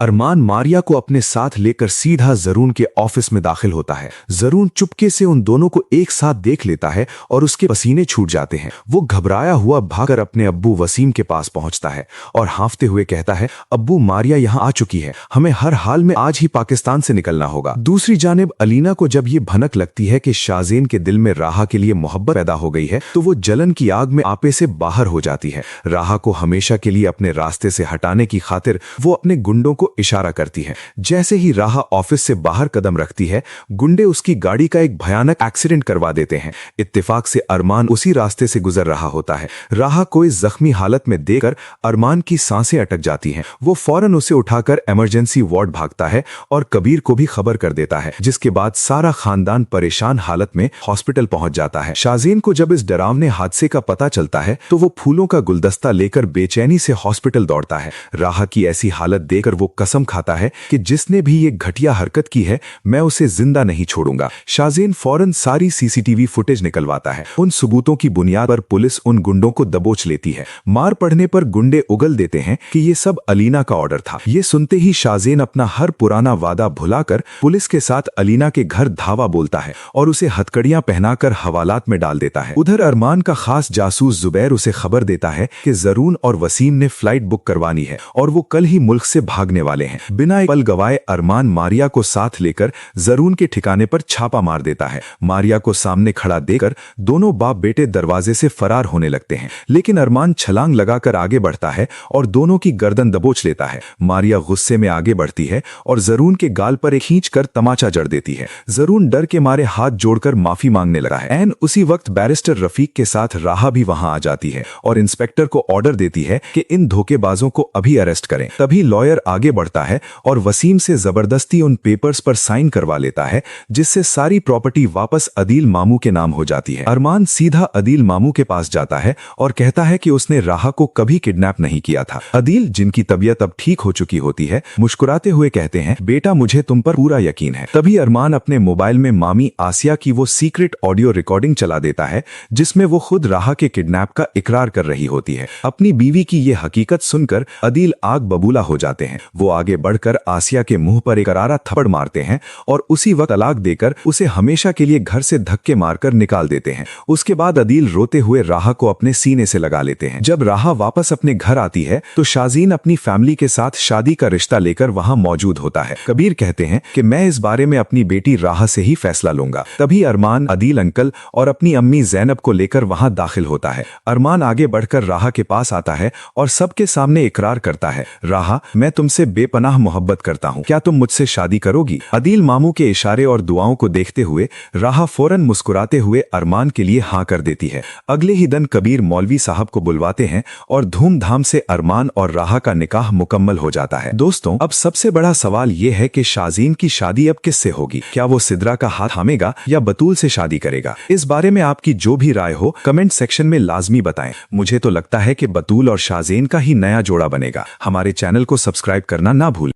अरमान मारिया को अपने साथ लेकर सीधा जरून के ऑफिस में दाखिल होता है। जरून चुपके से उन दोनों को एक साथ देख लेता है और उसके पसीने छूट जाते हैं। वो घबराया हुआ भागकर अपने अब्बू वसीम के पास पहुंचता है और हांफते हुए कहता है, अब्बू मारिया यहाँ आ चुकी है, हमें हर हाल में आज ही पाकिस्तान से निकलना होगा। दूसरी जानिब अलीना को जब ये भनक लगती है कि शाज़ेन के दिल में राहा के लिए मोहब्बत पैदा हो गई है, तो वो जलन की आग में आपे से बाहर हो जाती है। राहा को हमेशा के लिए अपने रास्ते से हटाने की खातिर वो अपने गुंडों को इशारा करती है। जैसे ही राहा ऑफिस से बाहर कदम रखती है, गुंडे उसकी गाड़ी का एक भयानक एक्सीडेंट करवा देते हैं। इत्तेफाक से अरमान उसी रास्ते से गुजर रहा होता है। राहा को इस जख्मी हालत में देखकर अरमान की सांसें अटक जाती हैं। वो फौरन उसे उठाकर इमरजेंसी वार्ड भागता है और कबीर को भी खबर कर देता है, जिसके बाद सारा खानदान परेशान हालत में हॉस्पिटल पहुंच जाता है। शाज़ेन को जब इस डरावने हादसे का पता चलता है तो वो फूलों का गुलदस्ता लेकर बेचैनी से हॉस्पिटल दौड़ता है। राहा की ऐसी हालत देखकर वो कसम खाता है कि जिसने भी ये घटिया हरकत की है, मैं उसे जिंदा नहीं छोड़ूंगा। शाज़ेन फौरन सारी सीसीटीवी फुटेज निकलवाता है। उन सबूतों की बुनियाद पर पुलिस उन गुंडों को दबोच लेती है। मार पड़ने पर गुंडे उगल देते हैं कि ये सब अलीना का ऑर्डर था। ये सुनते ही शाज़ेन अपना हर पुराना वादा भुलाकर पुलिस के साथ अलीना के घर धावा बोलता है और उसे हथकड़ियां पहनाकर हवालात में डाल देता है। उधर अरमान का खास जासूस जुबैर उसे खबर देता है कि जरून और वसीम ने फ्लाइट बुक करवानी है और वो कल ही मुल्क से भागने वाले हैं। बिना एक पल गवाए अरमान मारिया को साथ लेकर जरून के ठिकाने पर छापा मार देता है। मारिया को सामने खड़ा देकर दोनों बाप बेटे दरवाजे से फरार होने लगते हैं, लेकिन अरमान छलांग लगाकर आगे बढ़ता है और दोनों की गर्दन दबोच लेता है। मारिया गुस्से में आगे बढ़ती है और जरून के गाल पर एक खींचकर तमाचा जड़ देती है। जरून डर के मारे हाथ जोड़कर माफी मांगने लगा है। एन उसी वक्त बैरिस्टर रफीक के साथ राहा भी वहां आ जाती है और इंस्पेक्टर को ऑर्डर देती है कि इन धोखेबाजों को अभी अरेस्ट करें। तभी लॉयर आगे बढ़ता है और वसीम से जबरदस्ती उन पेपर्स पर साइन करवा लेता है, जिससे सारी प्रॉपर्टी वापस अदील मामू के नाम हो जाती है। अरमान सीधा अदील मामू के पास जाता है और कहता है कि उसने राहा को कभी किडनैप नहीं किया था। अदील, जिनकी तबीयत अब ठीक हो चुकी होती है, मुस्कुराते हुए कहते हैं, बेटा मुझे तुम पर पूरा यकीन है। तभी अरमान अपने मोबाइल में मामी आसिया की वो सीक्रेट ऑडियो रिकॉर्डिंग चला देता है, जिसमें वो खुद राहा के किडनैप का इकरार कर रही होती है। अपनी बीवी की ये हकीकत सुनकर अदील आग बबूला हो जाते हैं। वो आगे बढ़कर आसिया के मुंह पर एक करारा थप्पड़ मारते हैं और उसी वक्त तलाक देकर उसे हमेशा के लिए घर से धक्के मारकर निकाल देते हैं। उसके बाद अदील रोते हुए राहा को अपने सीने से लगा लेते हैं। जब राहा वापस अपने घर आती है तो शाज़ीन अपनी फैमिली के साथ शादी का रिश्ता लेकर वहां मौजूद होता है। कबीर कहते हैं कि मैं इस बारे में अपनी बेटी राहा से ही फैसला लूंगा। तभी अरमान अदील अंकल और अपनी अम्मी जैनब को लेकर वहां दाखिल होता है। अरमान आगे बढ़कर राहा के पास आता है और सबके सामने इकरार करता है, राहा, मैं तुमसे बेपनाह मोहब्बत करता हूं, क्या तुम मुझसे शादी करोगी? अदील मामू के इशारे और दुआओं को देखते हुए राहा फौरन मुस्कुराते हुए अरमान के लिए हाँ कर देती है। अगले ही दिन कबीर मौलवी साहब को बुलवाते हैं और धूमधाम से अरमान और राहा का निकाह मुकम्मल हो जाता है। दोस्तों, अब सबसे बड़ा सवाल यह है कि शाज़ीन की शादी अब किससे होगी? क्या वो सिद्रा का हाथ थामेगा या बतूल से शादी करेगा? इस बारे में आपकी जो भी राय हो कमेंट सेक्शन में लाजमी बताएं। मुझे तो लगता है कि बतूल और शाज़ीन का ही नया जोड़ा बनेगा। हमारे चैनल को सब्सक्राइब करना ना भूलें।